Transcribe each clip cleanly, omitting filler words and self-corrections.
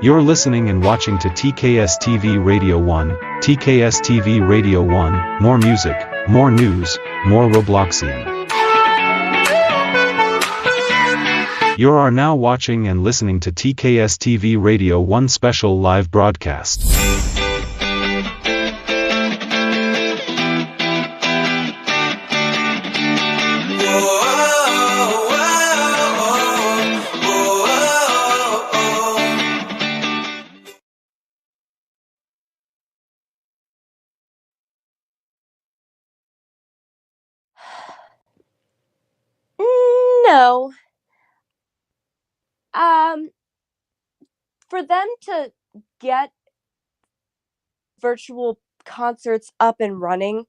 You're listening and watching to TKS TV Radio 1, TKS TV Radio 1, more music, more news, more Robloxian. You are now watching and listening to TKS TV Radio 1 special live broadcast. No. For them to get virtual concerts up and running,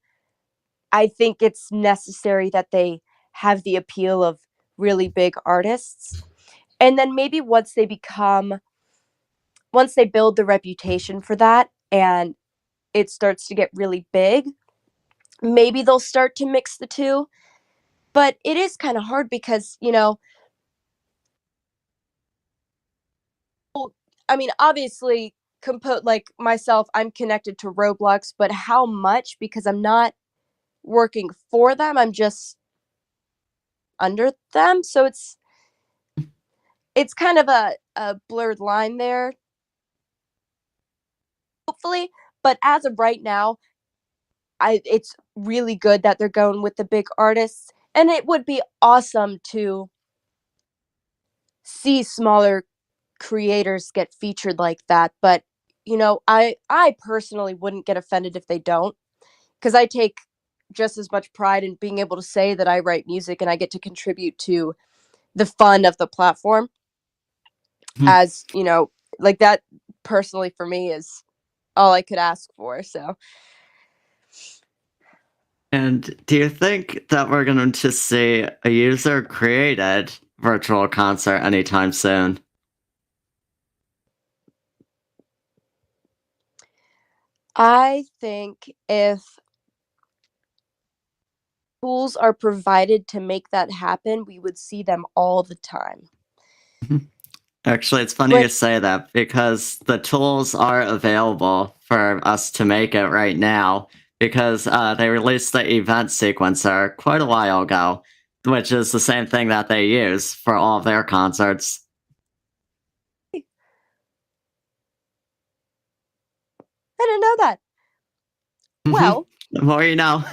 I think it's necessary that they have the appeal of really big artists. And then maybe once they build the reputation for that and it starts to get really big, maybe they'll start to mix the two. But it is kind of hard because, obviously, like myself, I'm connected to Roblox, but how much? Because I'm not working for them, I'm just under them. So it's kind of a blurred line there, hopefully. But as of right now, it's really good that they're going with the big artists, and it would be awesome to see smaller creators get featured like that. But I personally wouldn't get offended if they don't, because I take just as much pride in being able to say that I write music and I get to contribute to the fun of the platform. As like that personally for me is all I could ask for. So, And do you think that we're going to see a user-created virtual concert anytime soon? I think if tools are provided to make that happen, we would see them all the time. Actually, it's funny you say that, because the tools are available for us to make it right now, because they released the event sequencer quite a while ago, which is the same thing that they use for all of their concerts. I didn't know that. Well, the more you know.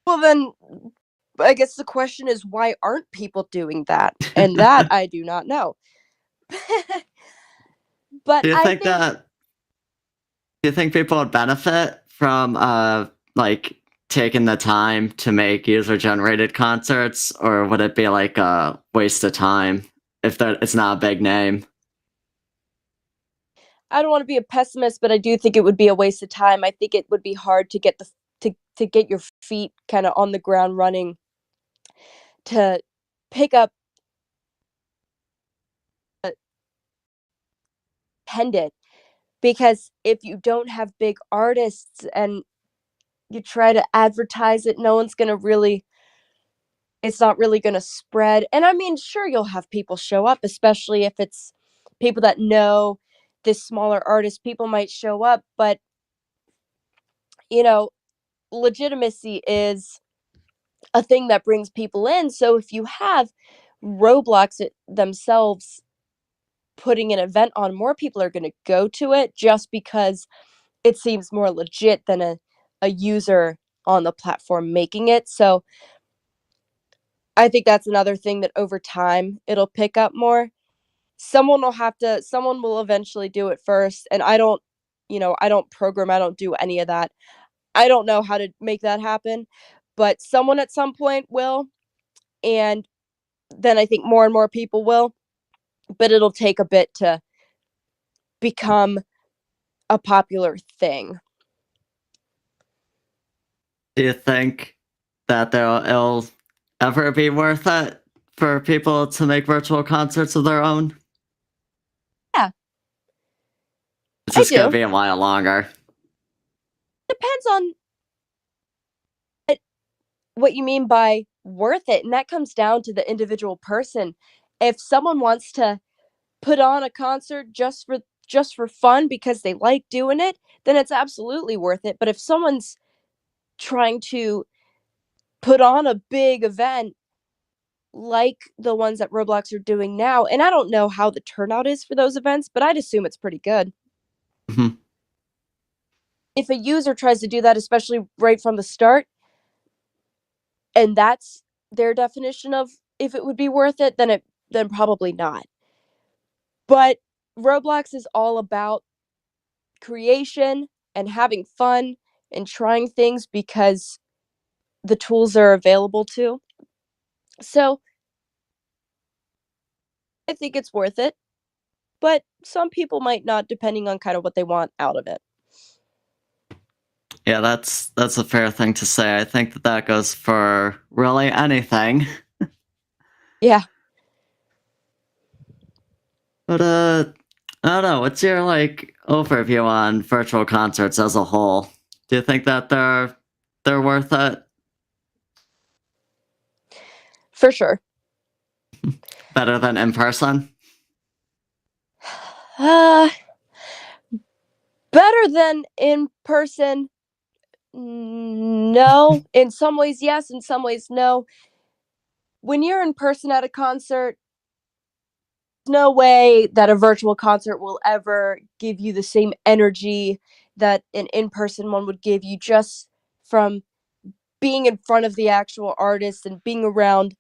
Well, then, I guess the question is, why aren't people doing that? And that I do not know. But do you think people would benefit from taking the time to make user-generated concerts, or would it be like a waste of time if it's not a big name? I don't want to be a pessimist, but I do think it would be a waste of time. I think it would be hard to get to get your feet kind of on the ground running, to pick up a pendant, because if you don't have big artists and you try to advertise it, it's not really going to spread. And I mean, sure, you'll have people show up, especially if it's people that know this smaller artist. People might show up, but legitimacy is a thing that brings people in. So if you have Roblox themselves putting an event on, more people are going to go to it just because it seems more legit than a user on the platform making it. So I think that's another thing that over time it'll pick up more. Someone will eventually do it first. And I don't program, I don't do any of that. I don't know how to make that happen, but someone at some point will. And then I think more and more people will, but it'll take a bit to become a popular thing. Do you think that it'll ever be worth it for people to make virtual concerts of their own? Yeah. It's just going to be a while longer. Depends on what you mean by worth it, and that comes down to the individual person. If someone wants to put on a concert just for fun because they like doing it, then it's absolutely worth it. But if someone's trying to put on a big event like the ones that Roblox are doing now, and I don't know how the turnout is for those events, but I'd assume it's pretty good. Mhm. If a user tries to do that, especially right from the start, and that's their definition of if it would be worth it, then probably not. But Roblox is all about creation and having fun and trying things because the tools are available to. So I think it's worth it, but some people might not, depending on kind of what they want out of it. Yeah, that's a fair thing to say. I think that goes for really anything. Yeah. But I don't know. What's your overview on virtual concerts as a whole? Do you think that they're worth it? For sure. Better than in person? Uh, better than in person. No. In some ways, yes. In some ways, no. When you're in person at a concert, no way that a virtual concert will ever give you the same energy that an in-person one would give you, just from being in front of the actual artist and being around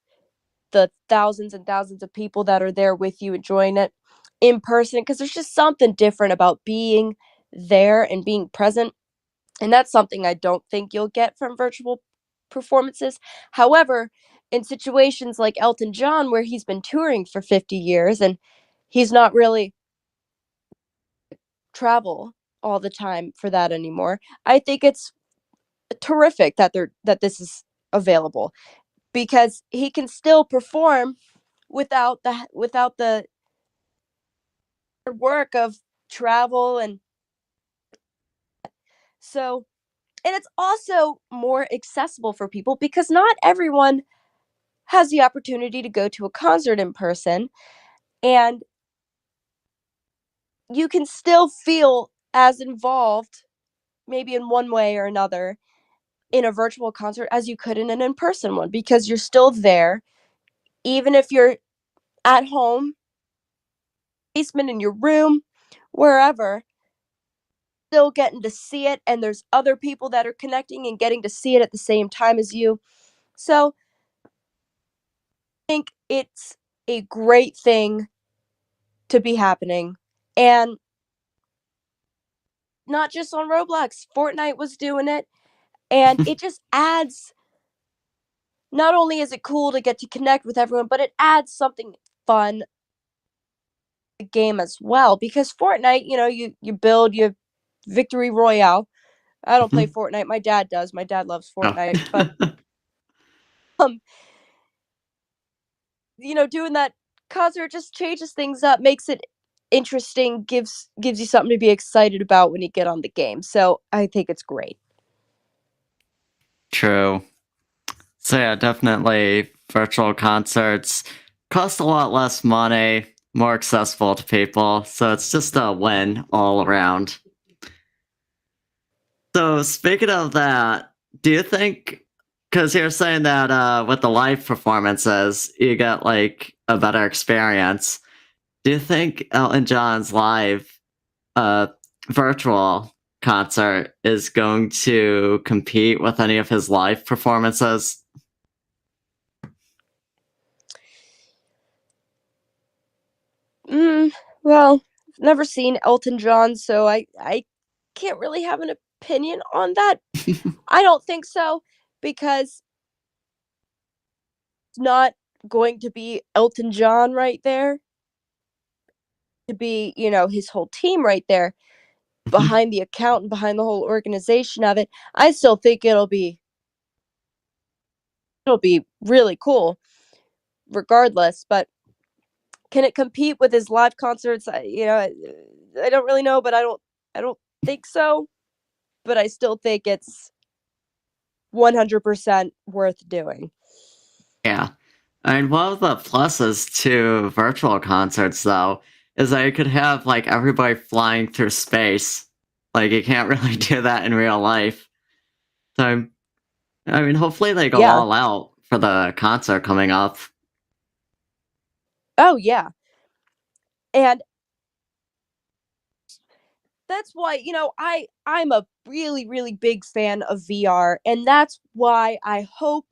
the thousands and thousands of people that are there with you enjoying it in person, because there's just something different about being there and being present, and that's something I don't think you'll get from virtual performances. However, in situations like Elton John, where he's been touring for 50 years and he's not really travel all the time for that anymore, I think it's terrific that this is available, because he can still perform without the work of travel. And so, and it's also more accessible for people because not everyone has the opportunity to go to a concert in person, and you can still feel as involved, maybe in one way or another, in a virtual concert as you could in an in-person one, because you're still there, even if you're at home, basement, in your room, wherever, still getting to see it, and there's other people that are connecting and getting to see it at the same time as you. So I think it's a great thing to be happening. And not just on Roblox, Fortnite was doing it, and it just adds, not only is it cool to get to connect with everyone, but it adds something fun to the game as well, because Fortnite, you build, you have victory royale. I don't play Mhm. Fortnite. My dad does. My dad loves Oh. Fortnite, but um doing that concert just changes things up, makes it interesting, gives you something to be excited about when you get on the game. So I think it's great. True. So yeah, definitely virtual concerts cost a lot less money, more accessible to people, so it's just a win all around. So speaking of that, do you think, because you're saying that with the live performances, you get a better experience, do you think Elton John's live uh, virtual concert is going to compete with any of his live performances? Well, I've never seen Elton John, so I can't really have an opinion on that. I don't think so, because it's not going to be Elton John right there, to be, his whole team right there behind the account and behind the whole organization of it. I still think it'll be really cool regardless, but can it compete with his live concerts? I don't really know, but I don't think so, but I still think it's 100% worth doing. Yeah. I mean, one of the pluses to virtual concerts, though, is that you could have like everybody flying through space. Like you can't really do that in real life. So I mean, hopefully they go Yeah. all out for the concert coming up. Oh yeah. And that's why, I'm a really, really big fan of VR, and that's why I hope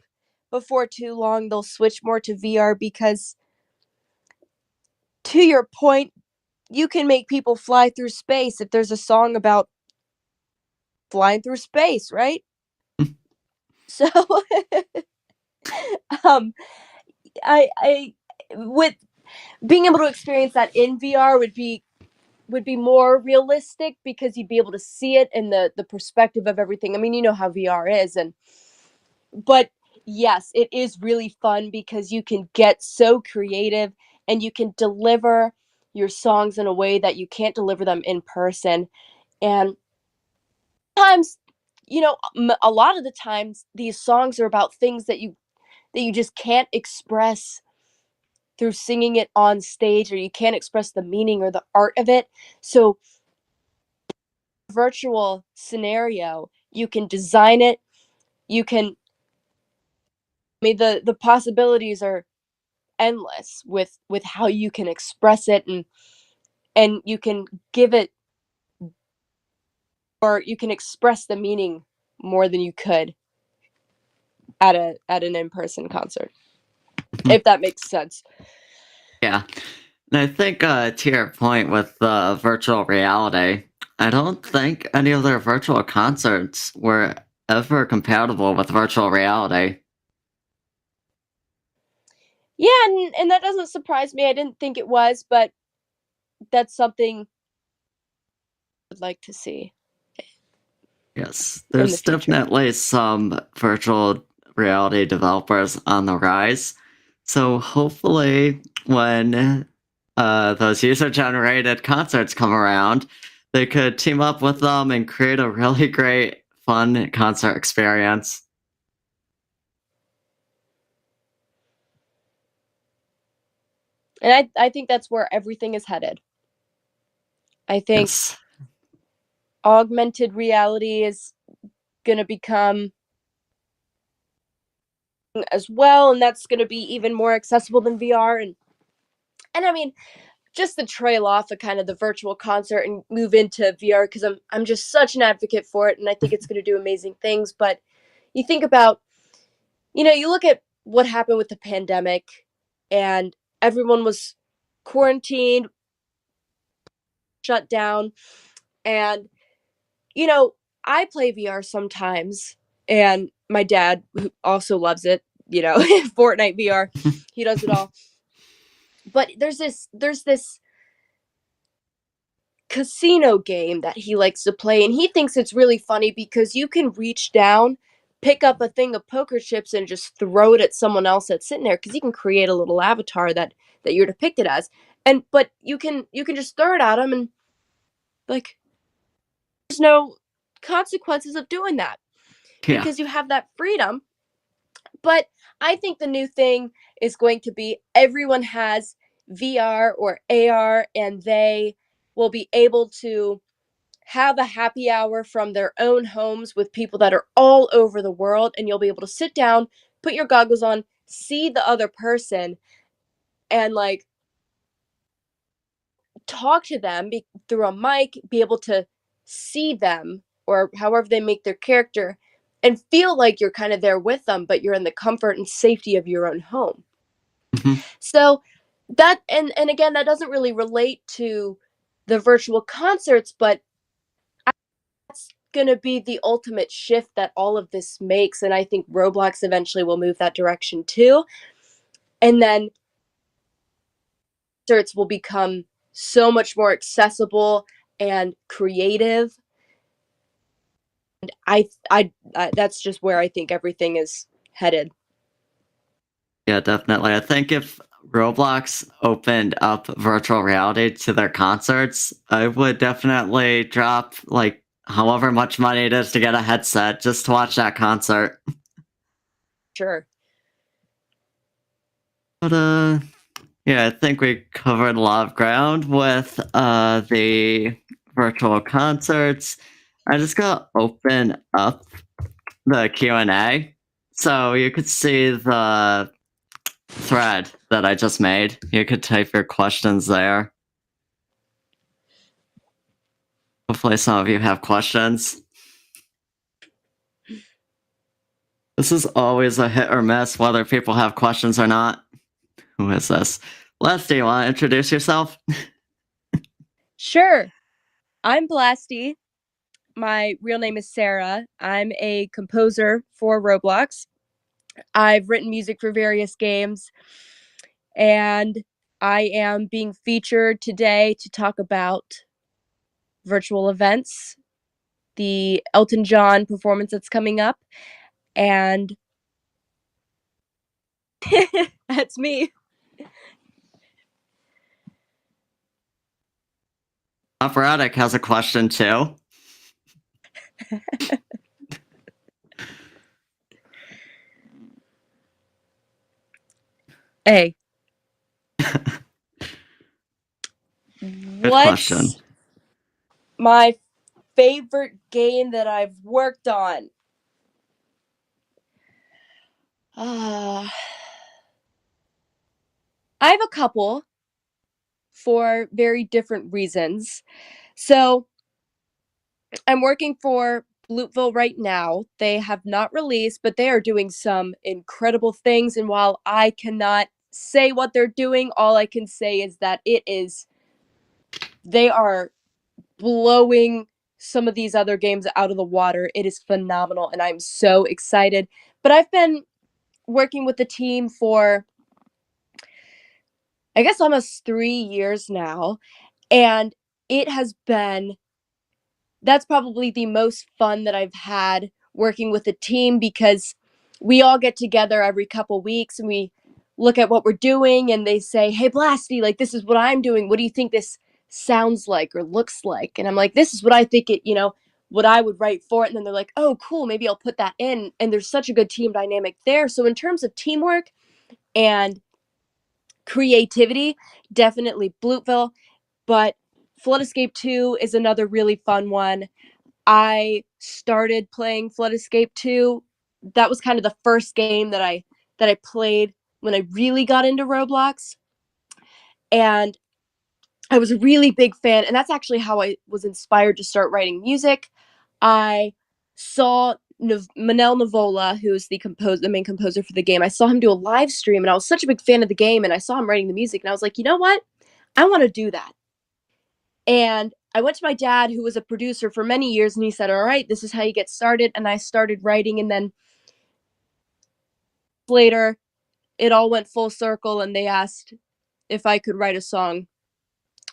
before too long they'll switch more to VR because to your point, you can make people fly through space if there's a song about flying through space, right? So um I with being able to experience that in VR would be more realistic because you'd be able to see it in the perspective of everything. I mean, you know how VR is, but yes, it is really fun because you can get so creative and you can deliver your songs in a way that you can't deliver them in person. And sometimes, a lot of the times these songs are about things that you just can't express through singing it on stage, or you can't express the meaning or the art of it. So virtual scenario, you can design it, you can I mean the possibilities are endless with how you can express it, and you can give it, or you can express the meaning more than you could at an in-person concert, if that makes sense. Yeah. And I think to your point with virtual reality, I don't think any of their virtual concerts were ever compatible with virtual reality. Yeah, and that doesn't surprise me. I didn't think it was, but that's something I'd like to see Yes, in the there's future. definitely some virtual reality developers on the rise. So hopefully, when those user-generated concerts come around, they could team up with them and create a really great, fun concert experience. And I think that's where everything is headed. I think Yes. augmented reality is going to become as well, and that's going to be even more accessible than VR. And I mean, just to trail off of kind of the virtual concert and move into VR, because I'm just such an advocate for it, and I think it's going to do amazing things. But you think about, you look at what happened with the pandemic, and everyone was quarantined, shut down, and you know, I play VR sometimes, and my dad, who also loves it, Fortnite VR, he does it all. But there's this casino game that he likes to play, and he thinks it's really funny because you can reach down, pick up a thing of poker chips, and just throw it at someone else that's sitting there because you can create a little avatar that you're depicted as, and but you can just throw it at them, and like there's no consequences of doing that Yeah. because you have that freedom. But I think the new thing is going to be everyone has VR or AR, and they will be able to have a happy hour from their own homes with people that are all over the world. And you'll be able to sit down, put your goggles on, see the other person, and like talk to them through a mic, be able to see them or however they make their character, and feel like you're kind of there with them, but you're in the comfort and safety of your own home. Mhm. So that, and again, that doesn't really relate to the virtual concerts, but that's going to be the ultimate shift that all of this makes, and I think Roblox eventually will move that direction too. And then concerts will become so much more accessible and creative. And I that's just where I think everything is headed. Yeah, definitely. I think if Roblox opened up virtual reality to their concerts, I would definitely drop like however much money it is to get a headset just to watch that concert. Sure. But Yeah, I think we covered a lot of ground with the virtual concerts. I just gotta open up the Q&A so you could see the thread that I just made. You could type your questions there. Hopefully some of you have questions. This is always a hit or miss whether people have questions or not. Who is this? Blastii, you want to introduce yourself? Sure. I'm Blastii. My real name is Sarah. I'm a composer for Roblox. I've written music for various games, and I am being featured today to talk about virtual events, the Elton John performance that's coming up, and that's me. Operatic has a question too. Hey. Good question. What's my favorite game that I've worked on? I have a couple for very different reasons. So I'm working for Blutville right now. They have not released, but they are doing some incredible things. And while I cannot say what they're doing, all I can say is that they are blowing some of these other games out of the water. It is phenomenal, and I'm so excited. But I've been working with the team for, I guess, almost 3 years now. And it has been that's probably the most fun that I've had working with a team because we all get together every couple weeks and we look at what we're doing and they say, "Hey Blasty, like this is what I'm doing. What do you think this sounds like or looks like?" And I'm like, "This is what I think what I would write for it." And then they're like, "Oh, cool, maybe I'll put that in." And there's such a good team dynamic there. So in terms of teamwork and creativity, definitely Blutville, but Flood Escape 2 is another really fun one. I started playing Flood Escape 2. That was kind of the first game that I played when I really got into Roblox. And I was a really big fan, and that's actually how I was inspired to start writing music. I saw Manel Navola, who's the main composer for the game. I saw him do a live stream, and I was such a big fan of the game, and I saw him writing the music, and I was like, you know what? I want to do that. And I went to my dad, who was a producer for many years, and he said, all right, this is how you get started. And I started writing, and then later, it all went full circle, and they asked if I could write a song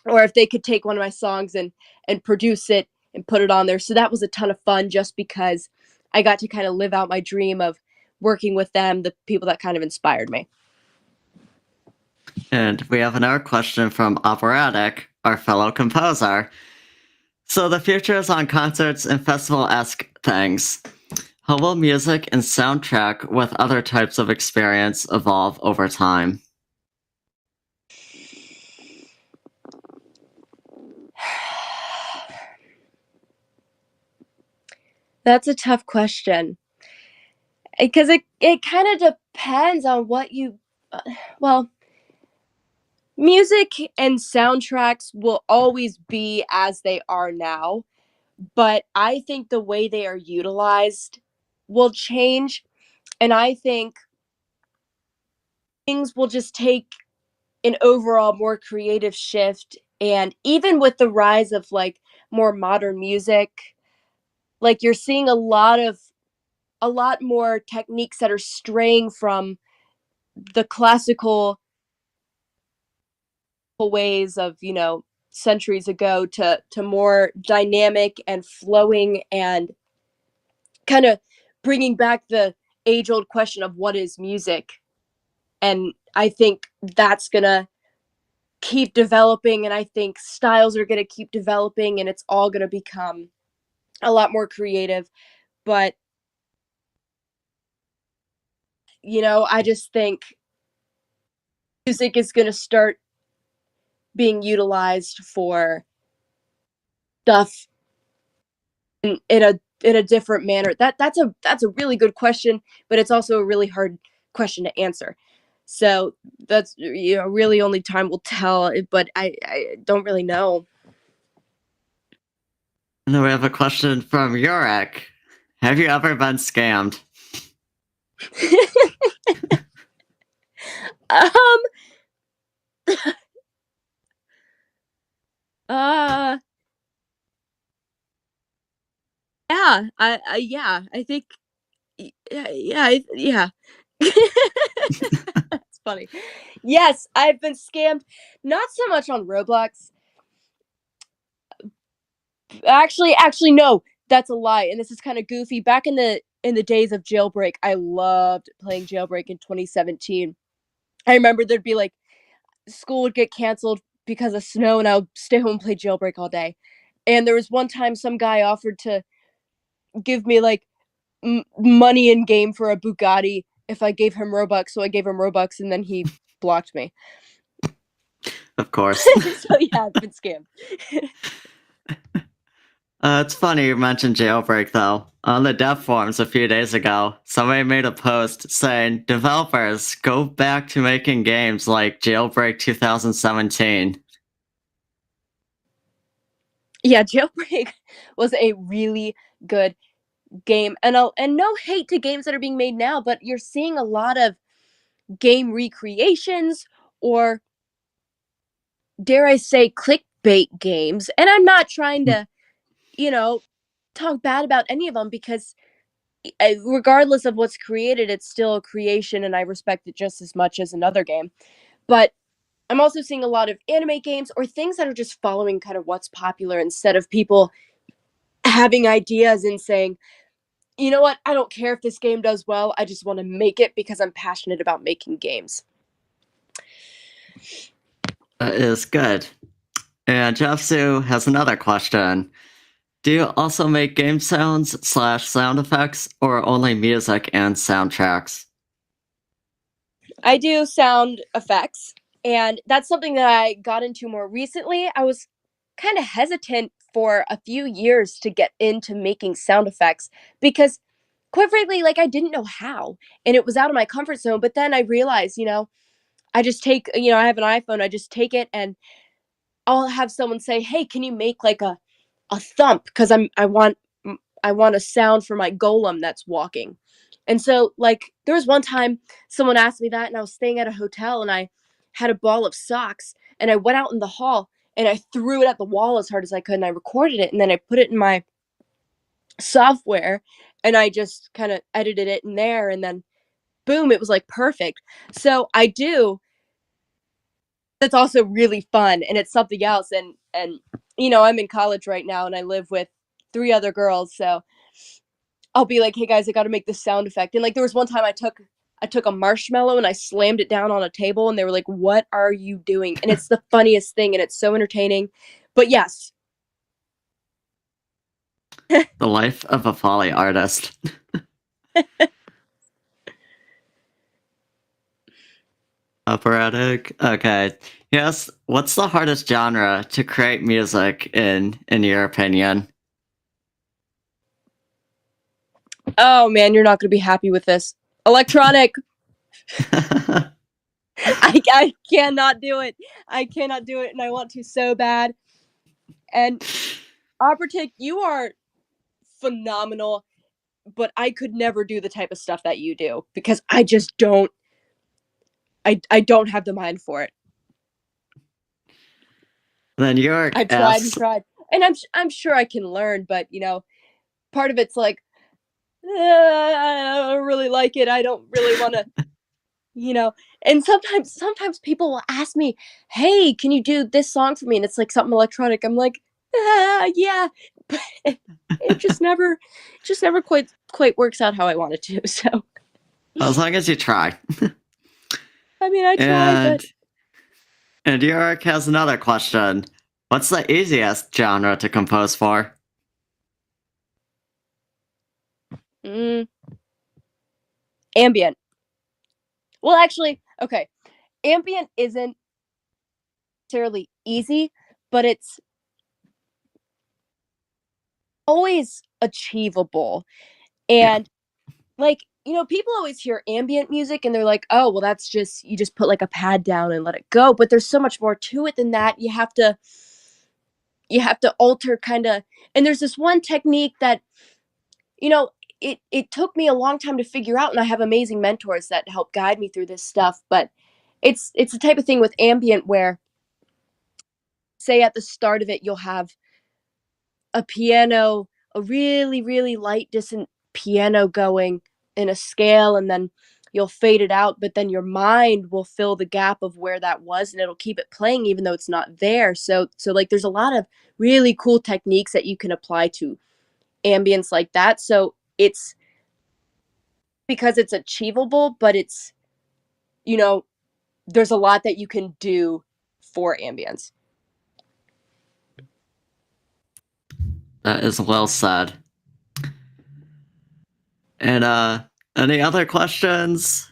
or if they could take one of my songs and produce it and put it on there. So that was a ton of fun just because I got to kind of live out my dream of working with them, the people that kind of inspired me. And we have another question from Operatic, our fellow composer. So the future is on concerts and festival-esque things. How will music and soundtrack with other types of experience evolve over time? That's a tough question. Because it kind of depends on what well, music and soundtracks will always be as they are now, but I think the way they are utilized will change, and I think things will just take an overall more creative shift. And even with the rise of like more modern music, like you're seeing a lot more techniques that are straying from the classical ways of, centuries ago to more dynamic and flowing and kind of bringing back the age old question of what is music. And I think that's going to keep developing, and I think styles are going to keep developing, and it's all going to become a lot more creative. But I just think music is going to start being utilized for stuff in a different manner? That's a really good question, but it's also a really hard question to answer. So that's really only time will tell. But I don't really know. And then we have a question from Yurek. Have you ever been scammed? um. Uh. Yeah. I think. Yeah. That's funny. Yes, I've been scammed. Not so much on Roblox. Actually, no. That's a lie, and this is kind of goofy. Back in the days of Jailbreak, I loved playing Jailbreak in 2017. I remember there'd be like school would get canceled because of snow, and I would stay home and play Jailbreak all day. And there was one time some guy offered to give me like money in game for a Bugatti if I gave him Robux. So I gave him Robux, and then he blocked me. Of course. So yeah, I've been scammed. It's funny you mentioned Jailbreak, though. On the dev forums a few days ago, somebody made a post saying, developers, go back to making games like Jailbreak 2017. Yeah, Jailbreak was a really good game, and no hate to games that are being made now, but you're seeing a lot of game recreations, or dare I say clickbait games. And I'm not trying to, talk bad about any of them, because regardless of what's created, it's still a creation, and I respect it just as much as another game. But I'm also seeing a lot of anime games or things that are just following kind of what's popular, instead of people having ideas and saying, you know what, I don't care if this game does well, I just want to make it because I'm passionate about making games. That is good. And Jeffsu has another question. Do you also make game sounds / sound effects, or only music and soundtracks? I do sound effects, and that's something that I got into more recently. I was kind of hesitant for a few years to get into making sound effects because, quite frankly, like, I didn't know how, and it was out of my comfort zone. But then I realized, I just take, I have an iPhone, I just take it, and I'll have someone say, "Hey, can you make like a thump, because I want a sound for my golem that's walking." And so, like, there was one time someone asked me that, and I was staying at a hotel, and I had a ball of socks, and I went out in the hall, and I threw it at the wall as hard as I could, and I recorded it, and then I put it in my software, and I just kind of edited it in there, and then boom, it was like perfect. So I do. That's also really fun, and it's something else. And I'm in college right now, and I live with 3 other girls, so I'll be like, "Hey guys, I got to make this sound effect." And like there was one time I took a marshmallow and I slammed it down on a table, and they were like, "What are you doing?" And it's the funniest thing, and it's so entertaining. But yes. The life of a Folly artist. Operatic? Okay. Yes, what's the hardest genre to create music in your opinion? Oh man, you're not going to be happy with this. Electronic. I cannot do it. I cannot do it, and I want to so bad. And Operatic, you are phenomenal, but I could never do the type of stuff that you do, because I just don't. I don't have the mind for it. Then York I've tried and asks, tried, and I'm sure I can learn, but part of it's like, I don't really like it. I don't really want to, you know. And sometimes people will ask me, "Hey, can you do this song for me?" And it's like something electronic. I'm like, yeah, but it just never quite works out how I want it to. So as long as you try. I mean, I try, and but and York has another question. What's the easiest genre to compose for? ambient. Well, actually, okay. ambient isn't necessarily easy, but it's always achievable. Yeah. And like, people always hear ambient music and they're like, "Oh, well that's just you just put like a pad down and let it go." But there's so much more to it than that. You have to alter kind of, and there's this one technique that, you know, it took me a long time to figure out, and I have amazing mentors that help guide me through this stuff, but it's the type of thing with ambient where, say at the start of it, you'll have a piano, a really, really light, distant piano going in a scale, and then you'll fade it out, but then your mind will fill the gap of where that was, and it'll keep it playing even though it's not there. So like there's a lot of really cool techniques that you can apply to ambience like that. So it's because it's achievable, but it's, you know, there's a lot that you can do for ambience. That is well said. And any other questions?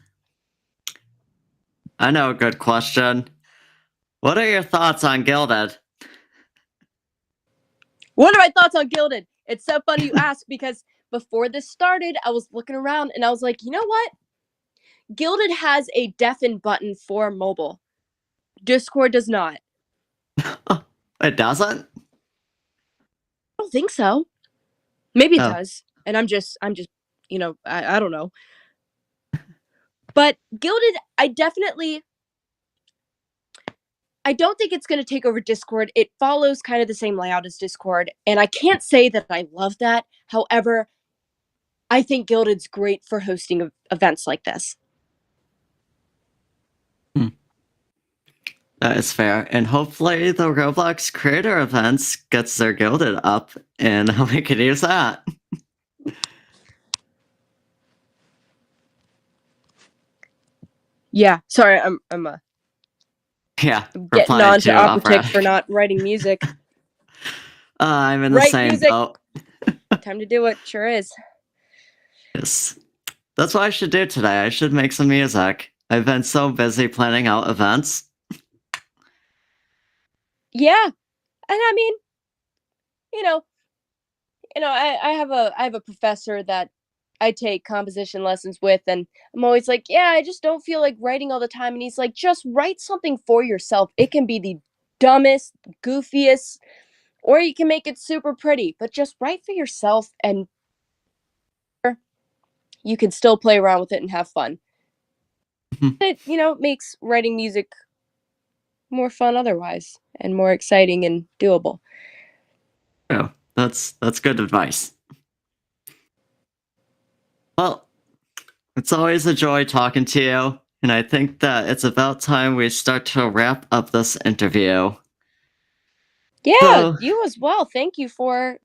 I know a good question. What are your thoughts on Gilded? What are my thoughts on Gilded? It's so funny you ask because before this started, I was looking around and I was like, you know what? Gilded has a deafen button for mobile. Discord does not. It doesn't? I don't think so. Maybe it Oh. does. And I'm just, I don't know. But Gilded, I don't think it's going to take over Discord. It follows kind of the same layout as Discord, and I can't say that I love that. However, I think Gilded's great for hosting events like this. That is fair. And hopefully the Roblox creator events gets their Gilded up and we can use that. Yeah, sorry, I'm Yeah, getting on to Operatic for not writing music. I'm in the Write same music. boat. Time to do it, sure is. Yes. That's what I should do today. I should make some music. I've been so busy planning out events. Yeah. And I mean, I have a professor that I take composition lessons with, and I'm always like, yeah, I just don't feel like writing all the time. And he's like, just write something for yourself. It can be the dumbest, goofiest, or you can make it super pretty, but just write for yourself and you can still play around with it and have fun. It, makes writing music more fun otherwise and more exciting and doable. Oh, that's good advice. Well, it's always a joy talking to you, and I think that it's about time we start to wrap up this interview. Yeah, you as well. Thank you for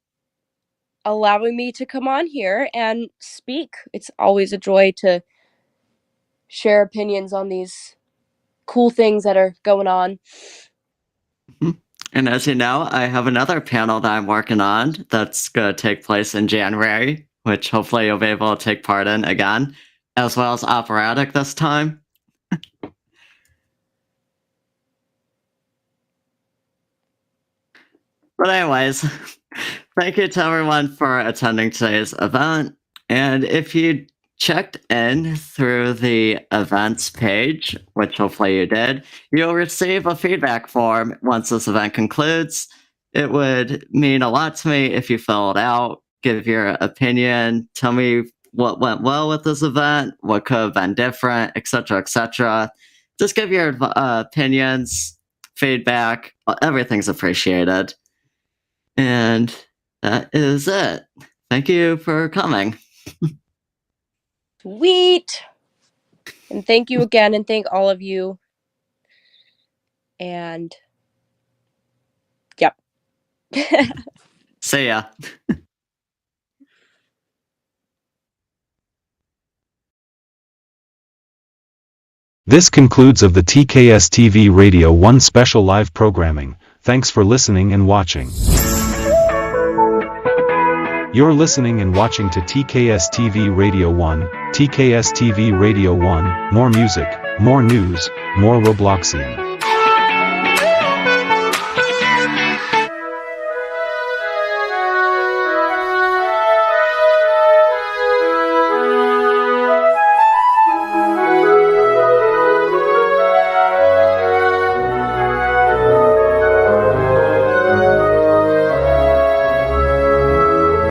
allowing me to come on here and speak. It's always a joy to share opinions on these cool things that are going on. And as you know, I have another panel that I'm working on that's going to take place in January, which hopefully you'll be able to take part in again, as well as Operatic this time. But anyways, thank you to everyone for attending today's event. And if you checked in through the events page, which hopefully you did, you'll receive a feedback form once this event concludes. It would mean a lot to me if you fill it out, give your opinion, tell me what went well with this event, what could have been different, etc., etc. Just give your opinions, feedback. Everything's appreciated. And that is it. Thank you for coming. Sweet. And thank you again, and thank all of you. And yep. See ya. This concludes of the TKS TV Radio 1 special live programming. Thanks for listening and watching. You're listening and watching to TKS TV Radio 1, TKS TV Radio 1, more music, more news, more Robloxian.